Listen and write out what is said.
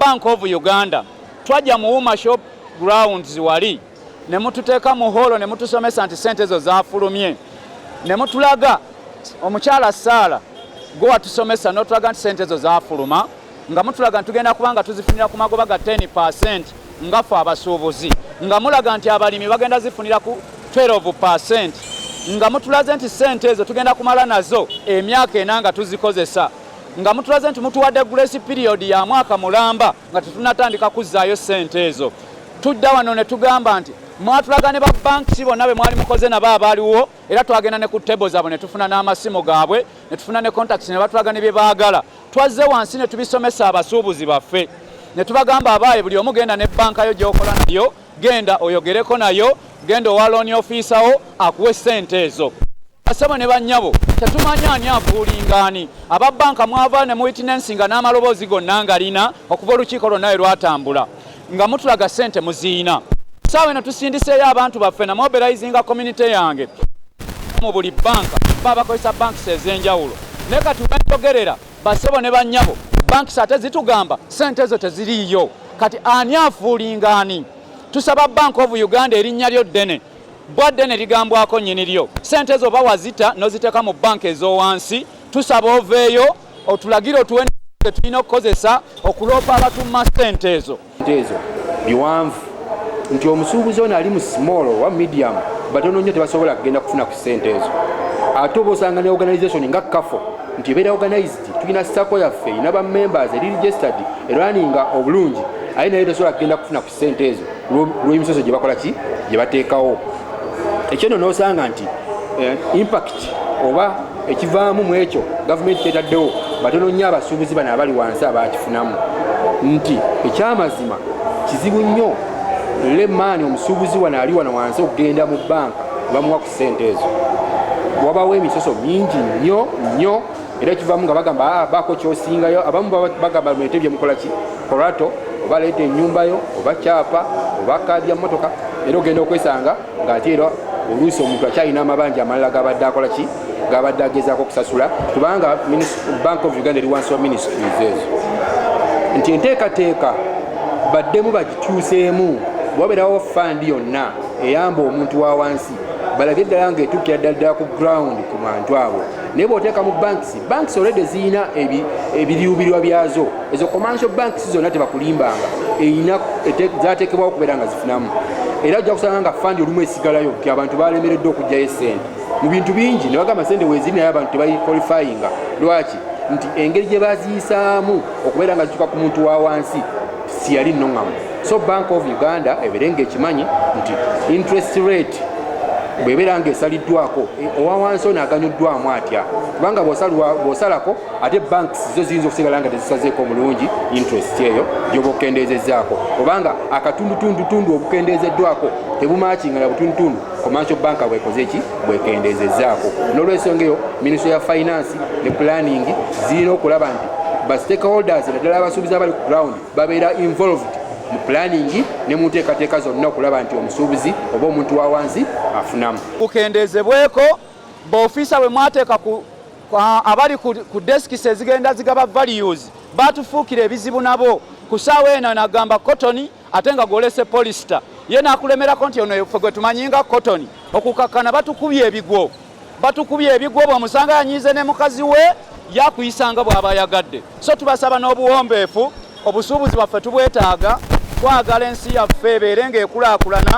Bank of Uganda twajja mu WUMA shop grounds wali ne mututeeka mu holo ne mutusomesa nti sente ezo zaafulumye ne mutulaga omukyala Saala gwe watusomesa n'otulaga nti sente ezo zaafuluma nga mutulaga nti tugenda kubanga tuzifunira ku magoba ga 10% nga ffe abasuubuzi nga mulaga nti abalimi bagenda zifunira ku 12% nga mutulaze nti sente ezo tugenda kumala nazo emyaka ena nga tuzikozesa nga mutulaze nti mutuwadde grace period ya mwaka mulamba nga tetunatandika kuzzaayo sente ezo. Tudda wano ne tugamba nti mwatulaga ne banki bonna be mwali mukoze nabo abaaliwo era twagenda ne ku table zaabwe ne tufuna n'amasimu gaabwe ne tufuna ne contacts ne batulaga ne bye baagala. Twazze wansi ne tubisomesa abasuubuzi baffe ne tubagamba abaaye buli omu genda ne banka yo gy'okola nayo genda oyogereko nayo genda owa loan officer wo akuwe sente ezo. Basaba ne bannyabo tetumanya ani avuulingaani aba banka mwava ne mu witness nga n'amaloboozi gonna ngalina okuva olukiiko lwonna we lwatambula nga mutulaga sente muziina. Saawe ne tusindiseeyo abantu baffe na mobilizinga community yange mu buli banka babakozesa banks ez'enjawulo naye kati wenjogerera basebo ne bannyabo banks ate zitugamba sente ezo teziriiyo kati ani avuulingaani. Tusaba Bank of Uganda erinnya lyo ddene bwaddene ligambwako nnyini lyo sente ezo oba wazita n'oziteeka mu banka ez'owansi tusaba oveeyo otulagire otuwe tulina okukozesa okuloopa abatumma sente ezo biwanvu nti omusuubuzi ono ali mu small wa medium batono nnyo tebasobola kugenda kufuna ku sente ezo. Ate oba osanga ne organization nga kafo nti ebeera organized tulina sako yaffe ina ba members eri registered erwaninga obulungi aye naye tesobola kugenda kufuna ku sente ezo lw'emisoso gye bakola ki gye bateekawo. Ekyo n'osanga nti impact oba ekivaamu mu ekyo gavumenti tetaddewo batono nnyo abasuubuzi bano abali wansi abaakifunamu nti ekyamazima kizibu nnyo lemaani omusuubuzi wano ali wano wansi okugenda mu banka bamuwa ku sente ezo wabawo emisoso mingi nnyo era ekivaamu nga bagamba baako kyosingayo abamu bagamba mulete bye mukola ki kolato oba leeta ennyumbayo oba kyapa oba kaadi ya mmotoka era ogenda okwesanga ng'ate era oluusi omuntu akyalina amabanja amalala gabadde akola ki gabadde agezaako okusasula kubanga Bank of Uganda eri wansi wa ministries ezo nti enteekateeka baddemu bagituuseemu bwabeerawo fandi yonna eyamba omuntu wa wansi balabye ddala ng'etuukira ddala ku ground ku bantu abo naye bw'oteeka mu banks already ziyina ebiriwubirwa byazo ezo commercial banks zonna tebakulimbanga eyina zateekebwawo okubeera nga zifunamu era ojja kusanga nga fandi olumu esigalayo nti abantu balemereddwa okugyayo sente mu bintu bingi ne bagamba sente weeziri naye abantu tebayiqualifyinga lwaki nti engeri gye baziyisaamu okubeera nga zituuka ku muntu wa wansi si yali nnoŋŋamu. So Bank of Uganda ebeere ng'ekimanyi nti interest rate bw'ebeera ng'esaliddwako owa wansi ono aganyuddwamu atya kubanga bw'osalako ate banks zo ziyinza okusigala nga tezisazeeko omulungi interest eyo gy'oba okendeezezzaako obanga akatundutundutundu obukendeezeddwako tebumakinga na butundutundu commercial bank bwekoze eki bwekendeezezzaako. N'olwensonga eyo Ministry ya Finance ne Planning zirina okulaba nti ba stakeholders naddala abasuubuzi abali ku ground babeera involved mu planning ne mu nteekateeka zonna okulaba nti omusuubuzi oba omuntu wa wansi afunamu. Kukendeezebweko b'ofiisa bwe mwateeka abali ku deskis ezigenda zigaba values batufuukira ebizibu nabo ku ssaawa eno nagamba cotton ate nga gwolese polisita ye naakulemerako nti ono ffe gwe tumanyinga cotton okukakkana batukubye ebigwo bw'omusanga yanyiize ne mukazi we yakuyisanga bw'aba ayagadde. So tubasaba n'obuwombeefu obusuubuzi bwaffe tubwetaaga twagala ensi yaffe ebeere ng'ekulaakulana